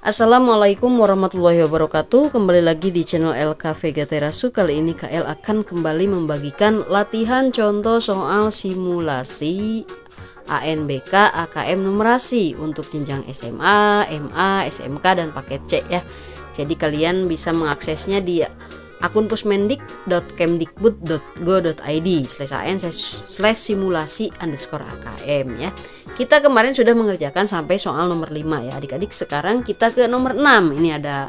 Assalamualaikum warahmatullahi wabarakatuh. Kembali lagi di channel LK Vega Terasu. Kali ini KL akan kembali membagikan latihan contoh soal simulasi ANBK AKM numerasi untuk jenjang SMA, MA, SMK dan paket C ya. Jadi kalian bisa mengaksesnya di akun pusmendik.kemdikbud.go.id/an/simulasi_AKM ya. Kita kemarin sudah mengerjakan sampai soal nomor 5 ya adik-adik. Sekarang kita ke nomor 6. Ini ada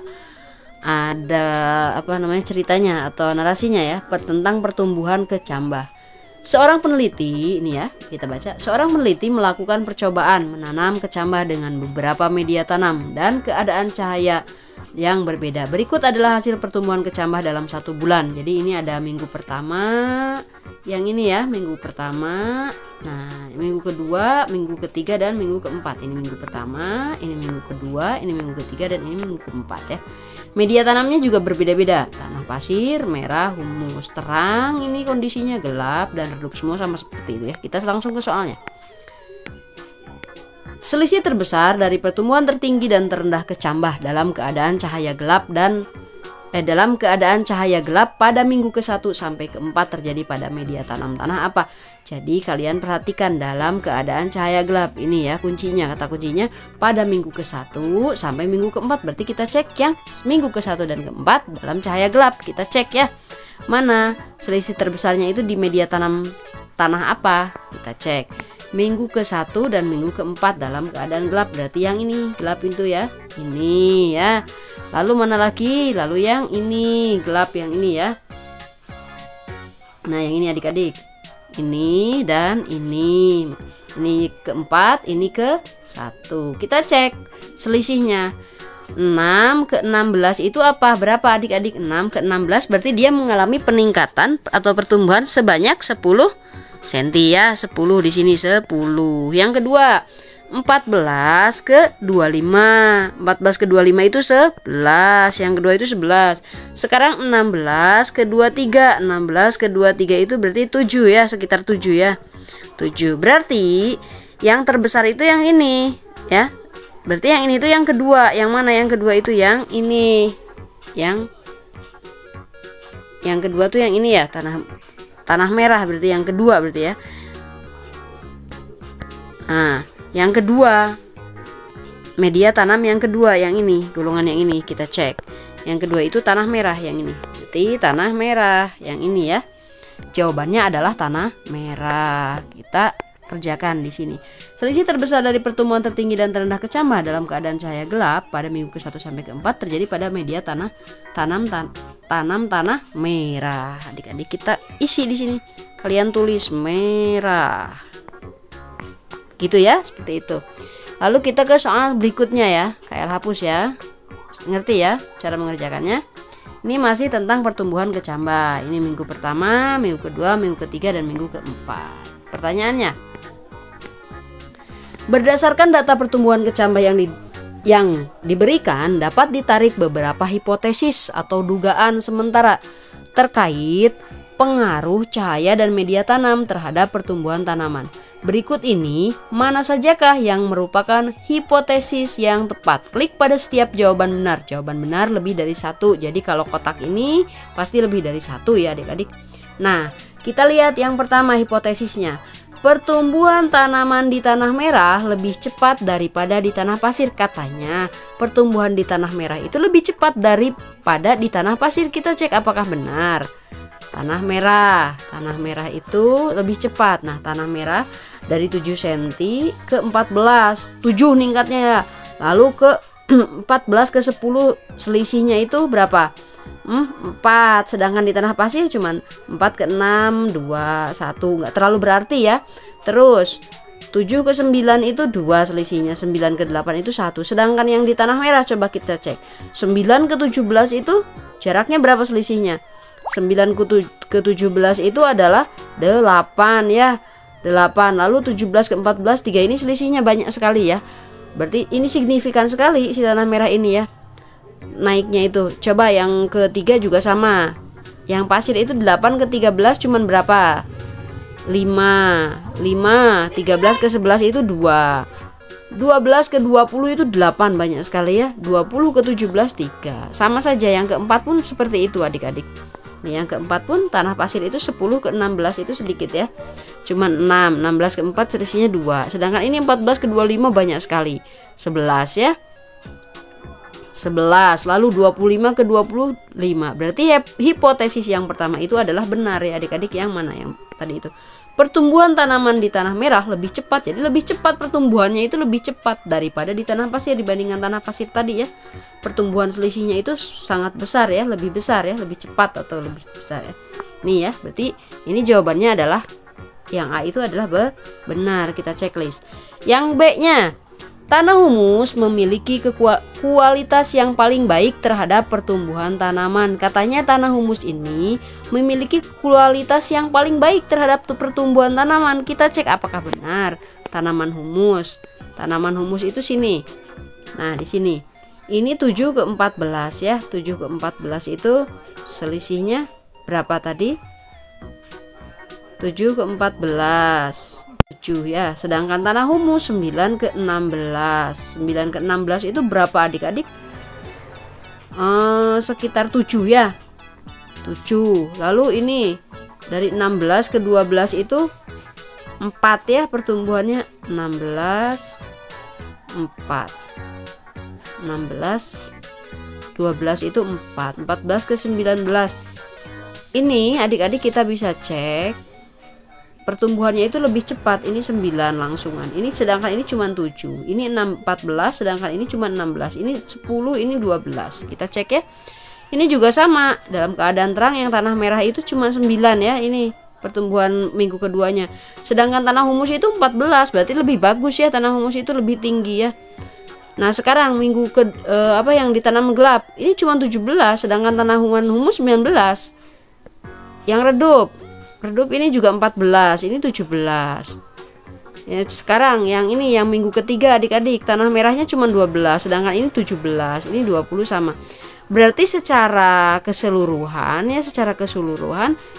ceritanya atau narasinya ya, tentang pertumbuhan kecambah. Seorang peneliti, ini ya, kita baca. Seorang peneliti melakukan percobaan menanam kecambah dengan beberapa media tanam dan keadaan cahaya yang berbeda. Berikut adalah hasil pertumbuhan kecambah dalam 1 bulan. Jadi ini ada minggu pertama, yang ini ya, minggu pertama. Nah, minggu kedua, minggu ketiga dan minggu keempat. Ini minggu pertama, ini minggu kedua, ini minggu ketiga dan ini minggu keempat ya. Media tanamnya juga berbeda-beda. Tanah pasir, merah, humus, terang. Ini kondisinya gelap dan redup semua sama seperti itu ya. Kita langsung ke soalnya. Selisih terbesar dari pertumbuhan tertinggi dan terendah kecambah dalam keadaan cahaya gelap pada minggu ke-1 sampai ke-4 terjadi pada media tanam tanah apa? Jadi kalian perhatikan dalam keadaan cahaya gelap ini ya kuncinya, kata kuncinya pada minggu ke-1 sampai minggu ke-4. Berarti kita cek yang minggu ke-1 dan ke-4 dalam cahaya gelap. Kita cek ya. Mana selisih terbesarnya itu di media tanam tanah apa? Kita cek. Minggu ke-1 dan minggu ke-4 dalam keadaan gelap. Berarti yang ini gelap itu ya. Ini ya. Lalu mana lagi? Lalu yang ini gelap, yang ini ya. Nah yang ini adik-adik. Ini dan ini. Ini ke-4, ini ke-1. Kita cek selisihnya. 6 ke-16 itu apa? Berapa adik-adik? 6 ke-16 berarti dia mengalami peningkatan atau pertumbuhan sebanyak 10 cm ya. 10 di sini 10. Yang kedua 14 ke 25. 14 ke 25 itu 11. Yang kedua itu 11. Sekarang 16 ke 23. 16 ke 23 itu berarti 7 ya, sekitar 7 ya. 7. Berarti yang terbesar itu yang ini ya. Berarti yang ini itu yang kedua. Yang mana yang kedua itu? Yang ini. Yang kedua tuh yang ini ya, tanah merah berarti yang kedua berarti ya. Nah, yang kedua media tanam yang kedua yang ini, golongan yang ini kita cek. Yang kedua itu tanah merah yang ini. Berarti tanah merah yang ini ya. Jawabannya adalah tanah merah. Kita kerjakan di sini. Selisih terbesar dari pertumbuhan tertinggi dan terendah kecambah dalam keadaan cahaya gelap pada minggu ke-1 sampai ke-4 terjadi pada media tanam tanah merah. Adik-adik kita isi di sini. Kalian tulis merah. Gitu ya, seperti itu. Lalu kita ke soal berikutnya ya. KL hapus ya. Ngerti ya cara mengerjakannya? Ini masih tentang pertumbuhan kecambah. Ini minggu pertama, minggu kedua, minggu ketiga dan minggu keempat. Pertanyaannya, berdasarkan data pertumbuhan kecambah yang diberikan, dapat ditarik beberapa hipotesis atau dugaan sementara terkait pengaruh cahaya dan media tanam terhadap pertumbuhan tanaman. Berikut ini mana sajakah yang merupakan hipotesis yang tepat? Klik pada setiap jawaban benar. Jawaban benar lebih dari 1. Jadi kalau kotak ini pasti lebih dari 1 ya adik-adik. Nah, kita lihat yang pertama hipotesisnya. Pertumbuhan tanaman di tanah merah lebih cepat daripada di tanah pasir. Katanya pertumbuhan di tanah merah itu lebih cepat daripada di tanah pasir. Kita cek apakah benar. Tanah merah itu lebih cepat. Nah, tanah merah dari 7 cm ke 14, 7 ningkatnya ya. Lalu ke 14 ke 10 selisihnya itu berapa? 4. Sedangkan di tanah pasir cuman 4 ke 6, 2, 1. Enggak terlalu berarti ya. Terus 7 ke 9 itu 2 selisihnya, 9 ke 8 itu 1. Sedangkan yang di tanah merah coba kita cek. 9 ke 17 itu jaraknya berapa selisihnya? 9 ke 17 itu adalah 8 ya. 8. Lalu 17 ke 14, 3 ini selisihnya banyak sekali ya. Berarti ini signifikan sekali si tanah merah ini ya. Naiknya itu. Coba yang ketiga juga sama. Yang pasir itu 8 ke 13 cuman berapa? 5. 13 ke 11 itu 2. 12 ke 20 itu 8, banyak sekali ya. 20 ke 17 3. Sama saja yang keempat pun seperti itu adik-adik. Nih yang keempat pun tanah pasir itu 10 ke 16 itu sedikit ya. Cuman 6, 16 ke 4 selisihnya 2. Sedangkan ini 14 ke 25 banyak sekali. 11 ya. 11, lalu 25 ke 25. Berarti hipotesis yang pertama itu adalah benar ya adik-adik. Yang mana yang tadi itu? Pertumbuhan tanaman di tanah merah lebih cepat. Jadi lebih cepat pertumbuhannya, itu lebih cepat daripada di tanah pasir dibandingkan tanah pasir tadi ya. Pertumbuhan selisihnya itu sangat besar ya, lebih besar ya, lebih cepat atau lebih besar ya. Nih ya, berarti ini jawabannya adalah yang A itu adalah benar. Kita checklist. Yang B-nya, tanah humus memiliki kualitas yang paling baik terhadap pertumbuhan tanaman. Katanya tanah humus ini memiliki kualitas yang paling baik terhadap pertumbuhan tanaman. Kita cek apakah benar. Tanaman humus. Tanaman humus itu sini. Nah, di sini. Ini 7 ke 14 ya. 7 ke 14 itu selisihnya berapa tadi? 7 ke 14. 7 ya. Sedangkan tanah humus 9 ke 16. 9 ke 16 itu berapa adik-adik? Sekitar 7 ya. 7. Lalu ini dari 16 ke 12 itu 4 ya pertumbuhannya. 16 4. 16 12 itu 4. 14 ke 19. Ini adik-adik kita bisa cek pertumbuhannya itu lebih cepat. Ini 9 langsungan. Ini sedangkan ini cuma 7. Ini 14 sedangkan ini cuma 16. Ini 10, ini 12. Kita cek ya. Ini juga sama. Dalam keadaan terang yang tanah merah itu cuma 9 ya. Ini pertumbuhan minggu keduanya. Sedangkan tanah humus itu 14. Berarti lebih bagus ya, tanah humus itu lebih tinggi ya. Nah, sekarang minggu yang ditanam gelap ini cuma 17, sedangkan tanah humus 19. Yang redup ini juga 14, ini 17. Ya, sekarang yang ini yang minggu ketiga adik-adik, tanah merahnya cuma 12, sedangkan ini 17, ini 20 sama. Berarti secara keseluruhan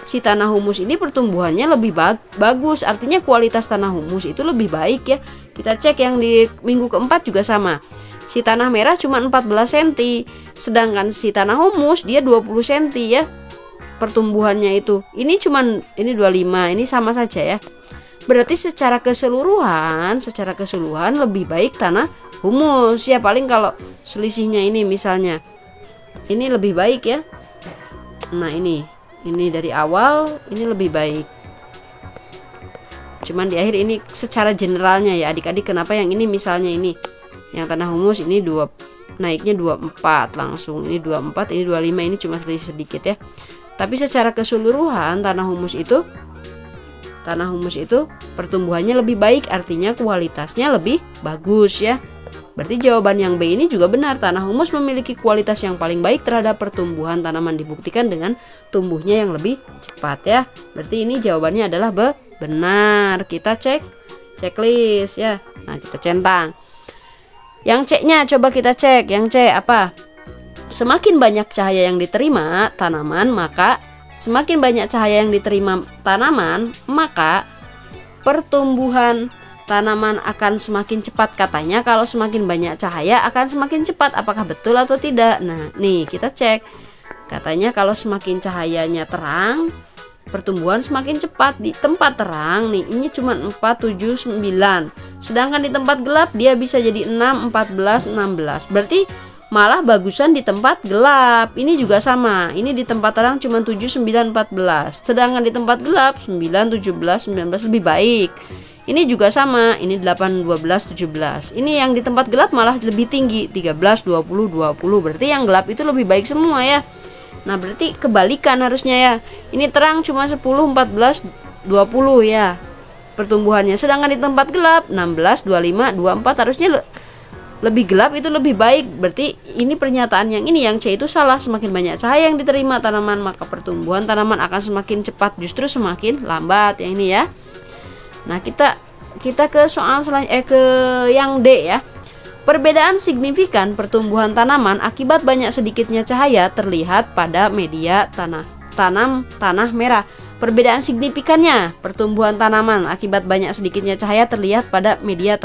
si tanah humus ini pertumbuhannya lebih bagus. Artinya kualitas tanah humus itu lebih baik ya. Kita cek yang di minggu keempat juga sama. Si tanah merah cuma 14 cm, sedangkan si tanah humus dia 20 cm ya. Pertumbuhannya itu. Ini 25, ini sama saja ya. Berarti secara keseluruhan lebih baik tanah humus ya. Paling kalau selisihnya ini misalnya ini lebih baik ya. Nah, ini dari awal ini lebih baik. Cuman di akhir ini secara generalnya ya adik-adik, kenapa yang ini misalnya ini yang tanah humus ini naiknya 24 langsung, ini 24, ini 25, ini cuma selisih sedikit ya. Tapi secara keseluruhan tanah humus itu pertumbuhannya lebih baik, artinya kualitasnya lebih bagus ya. Berarti jawaban yang B ini juga benar. Tanah humus memiliki kualitas yang paling baik terhadap pertumbuhan tanaman, dibuktikan dengan tumbuhnya yang lebih cepat ya. Berarti ini jawabannya adalah benar. Kita checklist ya. Nah, kita centang. Yang C-nya coba kita cek. Yang C apa? Semakin banyak cahaya yang diterima tanaman, maka pertumbuhan tanaman akan semakin cepat. Katanya kalau semakin banyak cahaya akan semakin cepat. Apakah betul atau tidak? Nah, nih kita cek. Katanya kalau semakin cahayanya terang, pertumbuhan semakin cepat. Di tempat terang nih, ini cuma 4, 7, 9. Sedangkan di tempat gelap dia bisa jadi 6, 14, 16. Berarti malah bagusan di tempat gelap. Ini juga sama. Ini di tempat terang cuma 7, 9, 14. Sedangkan di tempat gelap 9, 17, 19 lebih baik. Ini juga sama. Ini 8, 12, 17. Ini yang di tempat gelap malah lebih tinggi, 13, 20, 20. Berarti yang gelap itu lebih baik semua ya. Nah, berarti kebalikan harusnya ya. Ini terang cuma 10, 14, 20 ya pertumbuhannya. Sedangkan di tempat gelap 16, 25, 24 harusnya lebih gelap itu lebih baik. Berarti ini pernyataan yang ini, yang C itu salah. Semakin banyak cahaya yang diterima tanaman, maka pertumbuhan tanaman akan semakin cepat, justru semakin lambat. Yang ini ya. Nah, kita ke soal ke yang D ya. Perbedaan signifikan pertumbuhan tanaman akibat banyak sedikitnya cahaya terlihat pada media tanah merah. Perbedaan signifikannya pertumbuhan tanaman akibat banyak sedikitnya cahaya terlihat pada media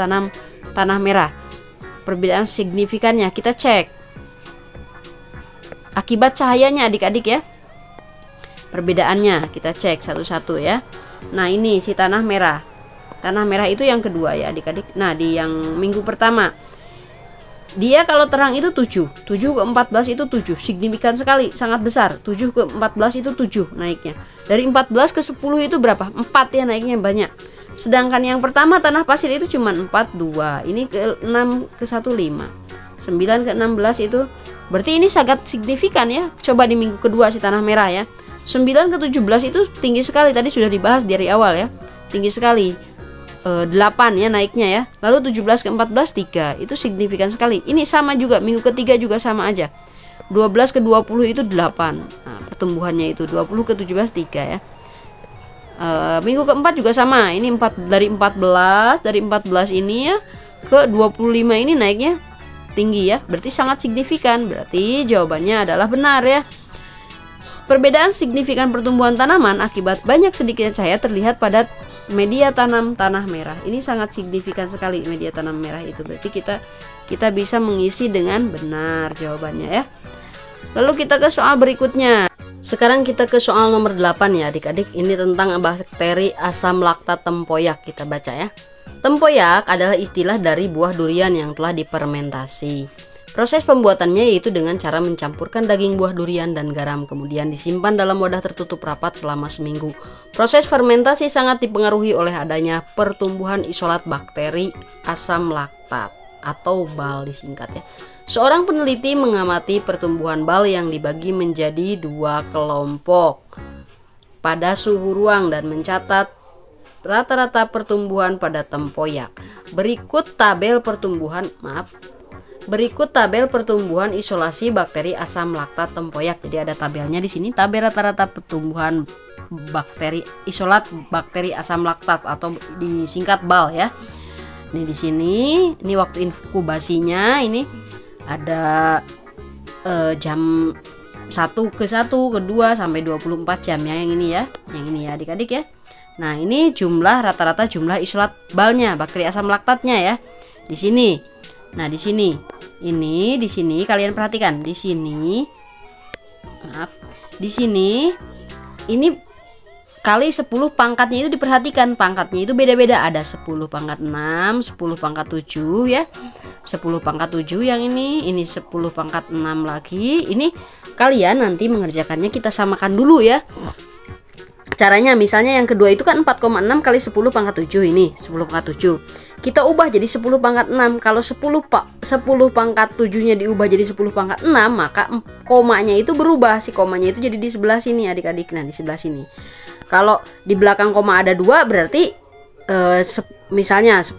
tanah merah. Perbedaan signifikannya kita cek. Akibat cahayanya adik-adik ya. Perbedaannya kita cek satu-satu ya. Nah, ini si tanah merah. Tanah merah itu yang kedua ya adik-adik. Nah, di yang minggu pertama dia kalau terang itu 7 ke 14 itu 7, signifikan sekali, sangat besar. 7 ke 14 itu 7 naiknya. Dari 14 ke 10 itu berapa? 4 ya naiknya banyak. Sedangkan yang pertama tanah pasir itu cuma 4, 2. Ini ke 6 ke 1, 5. 9 ke 16 itu berarti ini sangat signifikan ya. Coba di minggu kedua si tanah merah ya. 9 ke 17 itu tinggi sekali, tadi sudah dibahas dari awal ya. Tinggi sekali. 8 ya naiknya ya. Lalu 17 ke 14 3. Itu signifikan sekali. Ini sama juga, minggu ketiga juga sama aja. 12 ke 20 itu 8. Nah, pertumbuhannya itu 20 ke 17 3 ya. Minggu keempat juga sama. Ini dari 14 ini ya ke 25 ini naiknya tinggi ya. Berarti sangat signifikan. Berarti jawabannya adalah benar ya. Perbedaan signifikan pertumbuhan tanaman akibat banyak sedikitnya cahaya terlihat pada media tanam tanah merah. Ini sangat signifikan sekali media tanam merah itu. Berarti kita bisa mengisi dengan benar jawabannya ya. Lalu kita ke soal berikutnya. Sekarang kita ke soal nomor 8 ya adik-adik. Ini tentang bakteri asam laktat tempoyak, kita baca ya. Tempoyak adalah istilah dari buah durian yang telah difermentasi. Proses pembuatannya yaitu dengan cara mencampurkan daging buah durian dan garam, kemudian disimpan dalam wadah tertutup rapat selama seminggu. Proses fermentasi sangat dipengaruhi oleh adanya pertumbuhan isolat bakteri asam laktat atau BAL disingkat ya. Seorang peneliti mengamati pertumbuhan BAL yang dibagi menjadi 2 kelompok pada suhu ruang dan mencatat rata-rata pertumbuhan pada tempoyak. Berikut tabel pertumbuhan isolasi bakteri asam laktat tempoyak. Jadi ada tabelnya di sini, tabel rata-rata pertumbuhan bakteri isolat bakteri asam laktat atau disingkat BAL ya. Ini di sini, ini waktu inkubasinya ini ada jam 1 ke 1 ke 2 sampai 24 jam ya yang ini ya. Yang ini ya adik-adik ya. Nah, ini rata-rata jumlah isolat BAL-nya, bakteri asam laktatnya ya. Di sini. Nah, di sini. Di sini kalian perhatikan, di sini ini kali 10 pangkatnya itu diperhatikan, pangkatnya itu beda-beda, ada 10 pangkat 6, 10 pangkat 7 ya. 10 pangkat 7 yang ini 10 pangkat 6 lagi. Ini kalian nanti mengerjakannya kita samakan dulu ya. Caranya misalnya yang kedua itu kan 4,6 kali 10 pangkat 7 ini 10 pangkat 7. Kita ubah jadi 10 pangkat 6. Kalau 10 pangkat 7-nya diubah jadi 10 pangkat 6, maka komanya itu berubah. Si komanya itu jadi di sebelah sini adik-adik. Nah, di sebelah sini. Kalau di belakang koma ada 2 berarti misalnya 10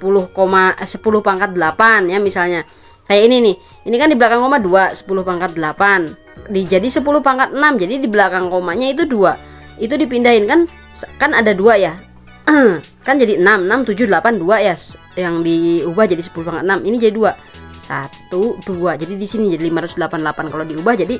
pangkat 8 ya misalnya. Kayak ini nih. Ini kan di belakang koma 2, 10 pangkat 8. Jadi 10 pangkat 6. Jadi di belakang komanya itu 2. Itu dipindahin kan ada 2 ya. Kan jadi 6, 7, 8, 2 ya. Yang diubah jadi 10 pangkat 6. Ini jadi 2. 1, 2. Jadi di sini jadi 588. Kalau diubah jadi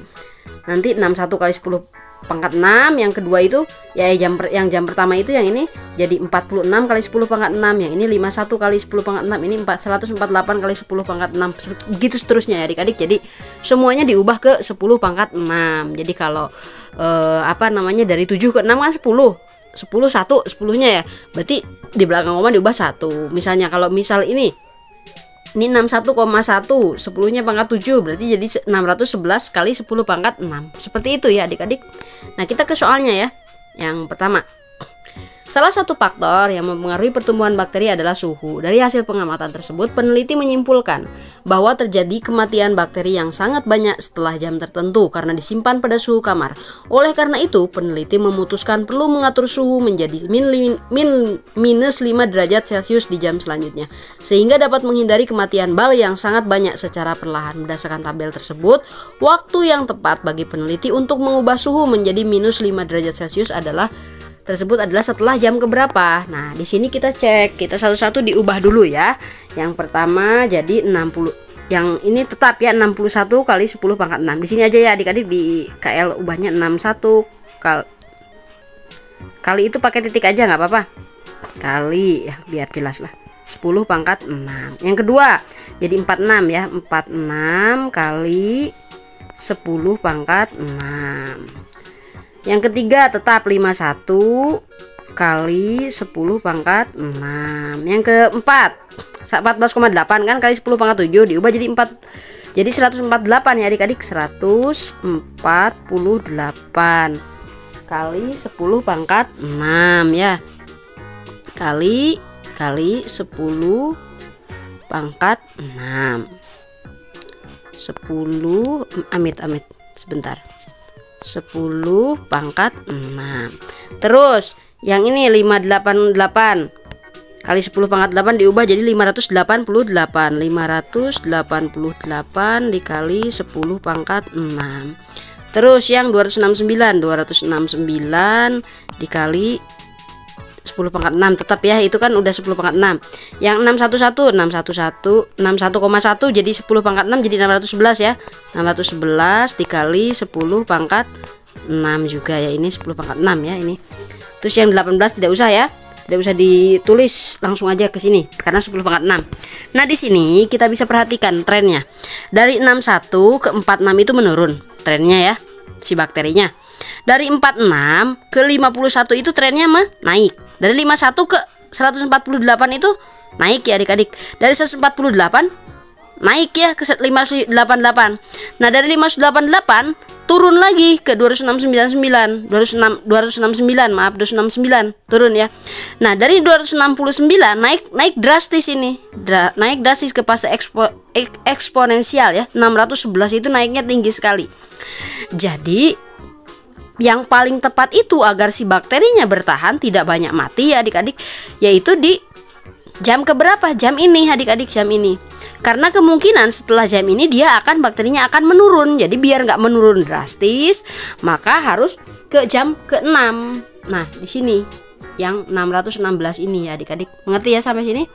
nanti 61 kali 10 pangkat 6. Yang kedua itu ya yang jam pertama itu yang ini jadi 46 kali 10 pangkat 6. Yang ini 51 kali 10 pangkat 6. Ini 148 kali 10 pangkat 6. Begitu seterusnya ya adik-adik. Jadi semuanya diubah ke 10 pangkat 6. Jadi kalau dari 7 ke 6 kan 10 1 10-nya ya. Berarti di belakang koma diubah 1. Misalnya kalau ini 61,1 10-nya pangkat 7 berarti jadi 611 kali 10 pangkat 6. Seperti itu ya adik-adik. Nah, kita ke soalnya ya. Yang pertama, salah satu faktor yang mempengaruhi pertumbuhan bakteri adalah suhu. Dari hasil pengamatan tersebut, peneliti menyimpulkan bahwa terjadi kematian bakteri yang sangat banyak setelah jam tertentu karena disimpan pada suhu kamar. Oleh karena itu, peneliti memutuskan perlu mengatur suhu menjadi minus 5 derajat Celcius di jam selanjutnya, sehingga dapat menghindari kematian BAL yang sangat banyak secara perlahan. Berdasarkan tabel tersebut, waktu yang tepat bagi peneliti untuk mengubah suhu menjadi minus 5 derajat Celcius adalah setelah jam keberapa. Nah, di sini kita cek, kita satu-satu diubah dulu ya. Yang pertama jadi 60. Yang ini tetap ya 61 kali 10 pangkat 6. Di sini aja ya adik-adik, di KL ubahnya 61 kali itu pakai titik aja nggak apa-apa. Kali ya biar jelas lah. 10 pangkat 6. Yang kedua jadi 46 ya, 46 kali 10 pangkat 6. Yang ketiga tetap 51 kali 10 pangkat 6. Yang keempat 14,8 kan kali 10 pangkat 7 diubah jadi 148 ya adik-adik. 148 kali 10 pangkat 6 ya. Kali 10 pangkat 6. 10 amit sebentar. 10 pangkat 6. Terus yang ini 588 kali 10 pangkat 8 diubah jadi 588. 588 dikali 10 pangkat 6. Terus yang 269 dikali 10 pangkat 6 tetap ya, itu kan udah 10 pangkat 6. Yang 611 jadi 10 pangkat 6 jadi 611 ya. 611 dikali 10 pangkat 6 juga ya, ini 10 pangkat 6 ya ini. Terus yang 18 tidak usah ya. Tidak usah ditulis, langsung aja ke sini karena 10 pangkat 6. Nah, di sini kita bisa perhatikan trennya. Dari 61 ke 46 itu menurun trennya ya, si bakterinya. Dari 46 ke 51 itu trennya naik. Dari 51 ke 148 itu naik ya adik-adik. Dari 148 naik ya ke 588. Nah, dari 588 turun lagi ke 269 turun ya. Nah, dari 269 naik drastis ini. Naik drastis ke fase eksponensial ya. 611 itu naiknya tinggi sekali. Jadi yang paling tepat itu agar si bakterinya bertahan tidak banyak mati ya adik-adik, yaitu di jam keberapa? Jam ini adik-adik, jam ini. Karena kemungkinan setelah jam ini bakterinya akan menurun. Jadi biar nggak menurun drastis, maka harus ke jam ke-6. Nah, di sini yang 616 ini ya adik-adik. Mengerti ya sampai sini?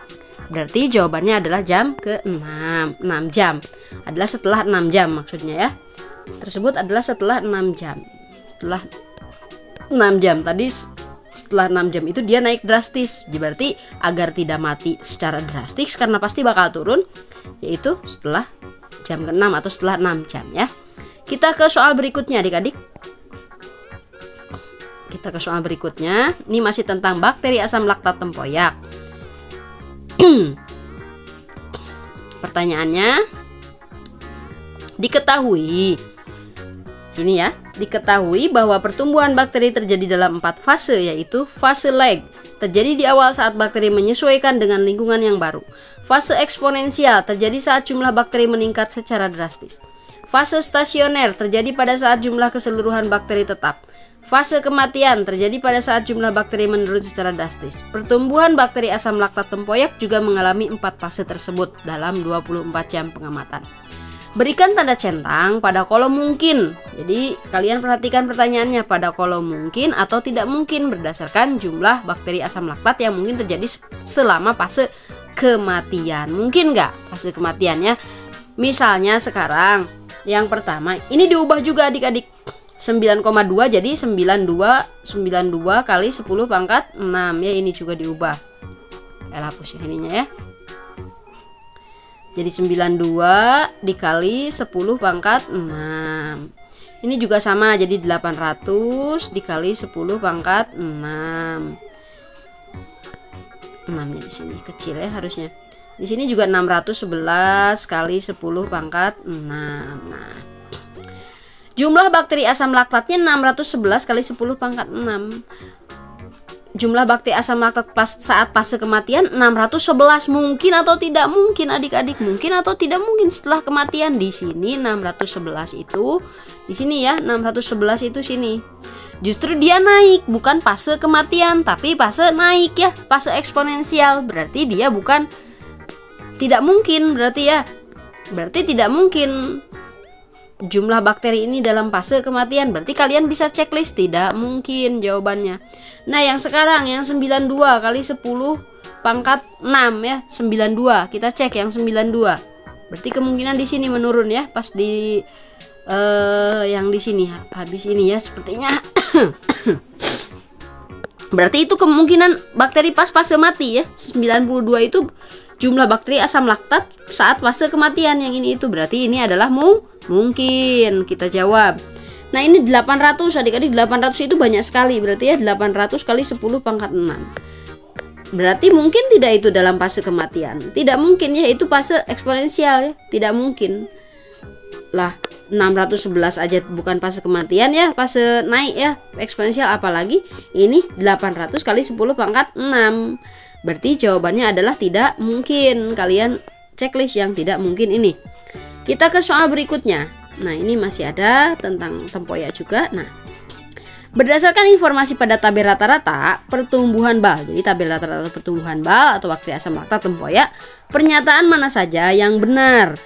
Berarti jawabannya adalah jam ke-6. 6 jam. Adalah setelah 6 jam maksudnya ya. Tersebut adalah setelah 6 jam. Setelah 6 jam tadi, setelah 6 jam itu dia naik drastis. Berarti agar tidak mati secara drastis karena pasti bakal turun, yaitu setelah jam ke-6 atau setelah 6 jam ya. Kita ke soal berikutnya adik-adik. Kita ke soal berikutnya. Ini masih tentang bakteri asam laktat tempoyak. Pertanyaannya, diketahui ini ya, diketahui bahwa pertumbuhan bakteri terjadi dalam 4 fase, yaitu fase lag terjadi di awal saat bakteri menyesuaikan dengan lingkungan yang baru. Fase eksponensial terjadi saat jumlah bakteri meningkat secara drastis. Fase stasioner terjadi pada saat jumlah keseluruhan bakteri tetap. Fase kematian terjadi pada saat jumlah bakteri menurun secara drastis. Pertumbuhan bakteri asam laktat tempoyak juga mengalami 4 fase tersebut dalam 24 jam pengamatan. Berikan tanda centang pada kolom mungkin. Jadi kalian perhatikan pertanyaannya, pada kolom mungkin atau tidak mungkin berdasarkan jumlah bakteri asam laktat yang mungkin terjadi selama fase kematian. Mungkin nggak fase kematian ya? Misalnya sekarang yang pertama ini diubah juga adik-adik. 9,2 jadi 92 kali 10 pangkat 6 ya, ini juga diubah. Hapus ininya ya. Jadi 92 dikali 10 pangkat 6. Ini juga sama, jadi 800 dikali 10 pangkat 6. 6-nya di sini kecil ya harusnya. Di sini juga 611 kali 10 pangkat 6. Nah, jumlah bakteri asam laktatnya 611 kali 10 pangkat 6. Jumlah bakteri asam laktat saat fase kematian 611. Mungkin atau tidak mungkin adik-adik? Mungkin atau tidak mungkin setelah kematian? Di sini 611 itu, di sini ya 611 itu sini. Justru dia naik, bukan fase kematian, tapi fase naik ya, fase eksponensial. Berarti dia bukan tidak mungkin, berarti ya. Berarti tidak mungkin jumlah bakteri ini dalam fase kematian. Berarti kalian bisa checklist tidak mungkin jawabannya. Nah, yang sekarang yang 92 kali 10 pangkat 6 ya, 92. Kita cek yang 92. Berarti kemungkinan di sini menurun ya, pas di yang di sini habis ini ya sepertinya. Berarti itu kemungkinan bakteri pas fase mati ya. 92 itu jumlah bakteri asam laktat saat fase kematian. Yang ini itu berarti ini adalah mungkin. Kita jawab. Nah ini 800 adik-adik, 800 itu banyak sekali. Berarti ya 800 kali 10 pangkat 6. Berarti mungkin tidak itu dalam fase kematian. Tidak mungkin ya, itu fase eksponensial ya. Tidak mungkin lah, 611 aja bukan fase kematian ya, fase naik ya, eksponensial, apalagi ini 800 kali 10 pangkat 6. Berarti jawabannya adalah tidak mungkin. Kalian checklist yang tidak mungkin ini. Kita ke soal berikutnya. Nah ini masih ada tentang tempoyak juga. Nah, berdasarkan informasi pada tabel rata-rata pertumbuhan bal, jadi tabel rata-rata pertumbuhan bal atau bakteri asam laktat tempoyak, pernyataan mana saja yang benar?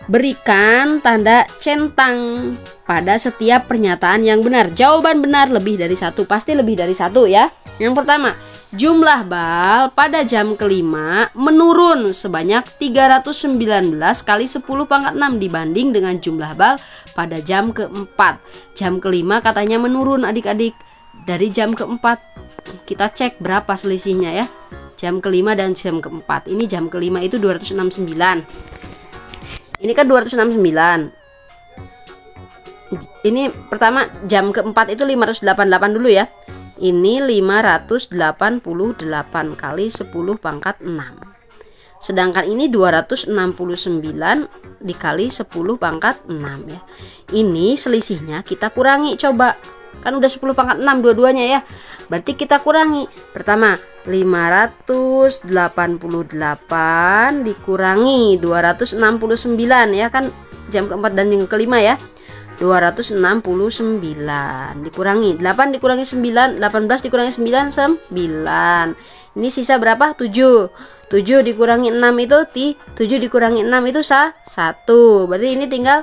Berikan tanda centang pada setiap pernyataan yang benar. Jawaban benar lebih dari satu, pasti lebih dari satu ya. Yang pertama, jumlah bal pada jam kelima menurun sebanyak 319 kali 10 pangkat 6 dibanding dengan jumlah bal pada jam keempat. Jam kelima katanya menurun adik-adik dari jam keempat. Kita cek berapa selisihnya ya. Jam kelima dan jam keempat. Ini jam kelima itu 269. Ini kan 269. Ini pertama jam keempat itu 588 dulu ya. Ini 588 kali 10 pangkat 6. Sedangkan ini 269 dikali 10 pangkat 6 ya. Ini selisihnya kita kurangi coba. Kan udah 10 pangkat 6 dua-duanya ya. Berarti kita kurangi. Pertama 588 dikurangi 269 ya kan, jam keempat dan yang kelima ya. 269 dikurangi 8 dikurangi 9, 18 dikurangi 9, 9. Ini sisa berapa? 7. 7 dikurangi 6 itu 7 dikurangi 6 itu 1. Berarti ini tinggal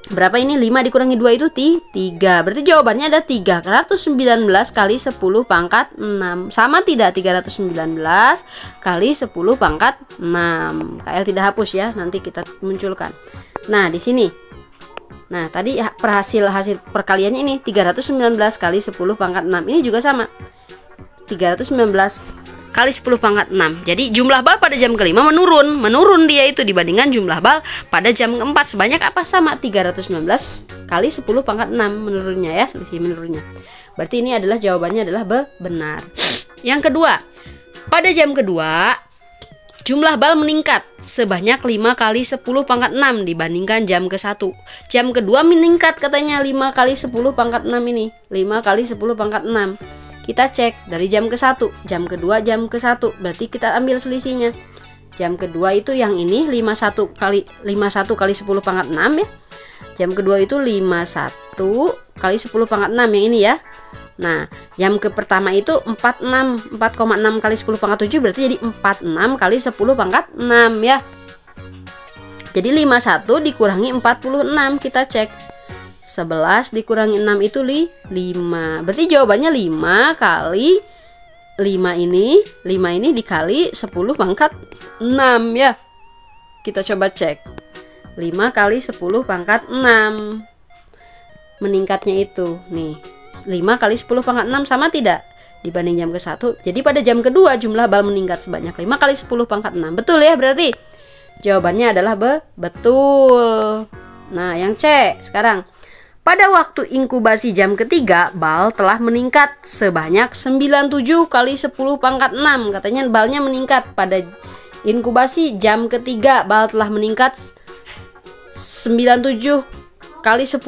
berapa ini? 5 dikurangi 2 itu 3. Berarti jawabannya ada 319 kali 10 pangkat 6. Sama tidak 319 kali 10 pangkat 6? KL tidak hapus ya, nanti kita munculkan. Nah, di sini. Nah, tadi hasil perkaliannya ini 319 kali 10 pangkat 6. Ini juga sama. 319 kali 10 pangkat 6. Jadi jumlah bal pada jam kelima menurun dia itu dibandingkan jumlah bal pada jam keempat. Sebanyak apa? Sama 319 kali 10 pangkat 6 menurunnya ya, selisih menurunnya. Berarti ini adalah jawabannya adalah benar. Yang kedua, pada jam kedua jumlah bal meningkat sebanyak 5 kali 10 pangkat 6 dibandingkan jam ke-1. Jam kedua meningkat katanya 5 kali 10 pangkat 6 ini. 5 kali 10 pangkat 6. Kita cek dari jam ke-1, jam kedua, jam ke-1. Berarti kita ambil selisihnya. Jam kedua itu yang ini 51 kali 10 pangkat 6 ya. Jam kedua itu 51 kali 10 pangkat 6 yang ini ya. Nah, jam ke pertama itu 4,6 kali 10 pangkat 7 berarti jadi 46 kali 10 pangkat 6 ya. Jadi 51 dikurangi 46, kita cek. 11 dikurangi 6 itu 5. Berarti jawabannya 5 kali 5 ini dikali 10 pangkat 6 ya. Kita coba cek. 5 kali 10 pangkat 6. Meningkatnya itu nih. 5 kali 10 pangkat 6 sama tidak dibanding jam ke-1. Jadi pada jam kedua jumlah bal meningkat sebanyak 5 kali 10 pangkat 6. Betul ya berarti? Jawabannya adalah betul. Nah, yang C sekarang. Pada waktu inkubasi jam ketiga, bal telah meningkat sebanyak 97 kali 10 pangkat 6. Katanya balnya meningkat pada inkubasi jam ketiga, bal telah meningkat 97 kali 10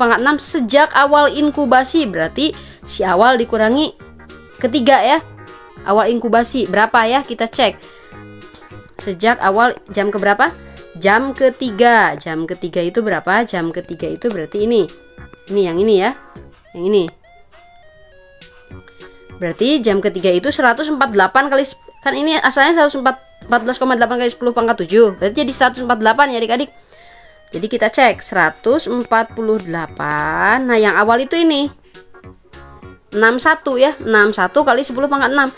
pangkat 6 sejak awal inkubasi. Berarti si awal dikurangi ketiga ya. Awal inkubasi berapa ya? Kita cek. Sejak awal jam ke berapa? Jam ketiga. Jam ketiga itu berapa? Jam ketiga itu berarti ini. Ini yang ini ya. Yang ini. Berarti jam ketiga itu 148 kali, kan ini asalnya 14,8 kali 10 pangkat 7. Berarti jadi 148 ya adik-adik. Jadi kita cek 148. Nah, yang awal itu ini 61 ya. 61 kali 10 pangkat 6.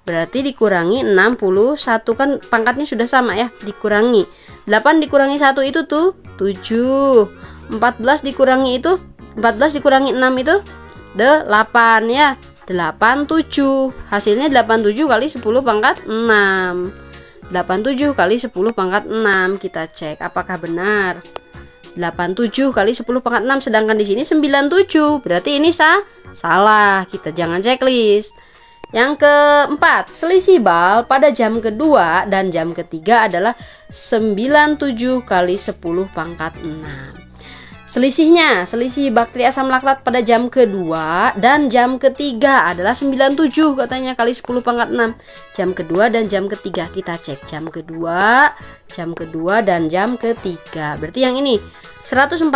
Berarti dikurangi 61, kan pangkatnya sudah sama ya. Dikurangi 8 dikurangi 1 itu tuh 7. 14 dikurangi itu 14 dikurangi 6 itu 8 ya. 87. Hasilnya 87 kali 10 pangkat 6. 87 kali 10 pangkat 6. Kita cek apakah benar. 87 kali 10 pangkat 6, sedangkan di sini 97. Berarti ini salah. Kita jangan checklist. Yang keempat, selisih bal pada jam kedua dan jam ketiga adalah 97 kali 10 pangkat 6. Selisih bakteri asam laktat pada jam kedua dan jam ketiga adalah 97 katanya kali 10 pangkat 6. Jam kedua dan jam ketiga kita cek. Jam kedua dan jam ketiga. Berarti yang ini 148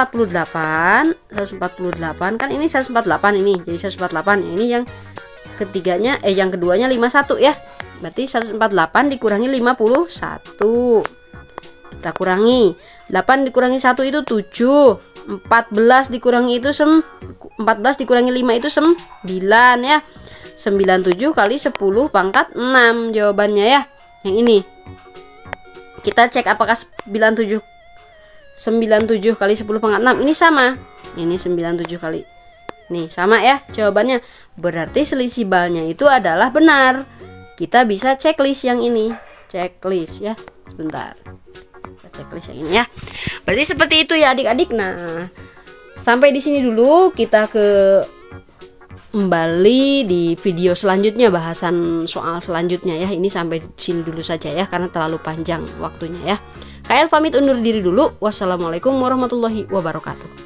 kan ini 148 ini. Jadi 148 ini yang ketiganya yang keduanya 51 ya. Berarti 148 dikurangi 51. Kita kurangi. 8 dikurangi 1 itu 7. 14 dikurangi 5 itu 9 ya. 97 kali 10 pangkat 6 jawabannya ya. Yang ini. Kita cek apakah 97 kali 10 pangkat 6 ini sama. Ini 97 kali. Nih sama ya jawabannya. Berarti selisih balnya itu adalah benar. Kita bisa checklist yang ini. Checklist ya. Sebentar. Checklist yang ini ya. Berarti seperti itu ya adik-adik. Nah, sampai di sini dulu, kita kembali di video selanjutnya, bahasan soal selanjutnya ya. Ini sampai di sini dulu saja ya karena terlalu panjang waktunya ya. KL pamit undur diri dulu. Wassalamualaikum warahmatullahi wabarakatuh.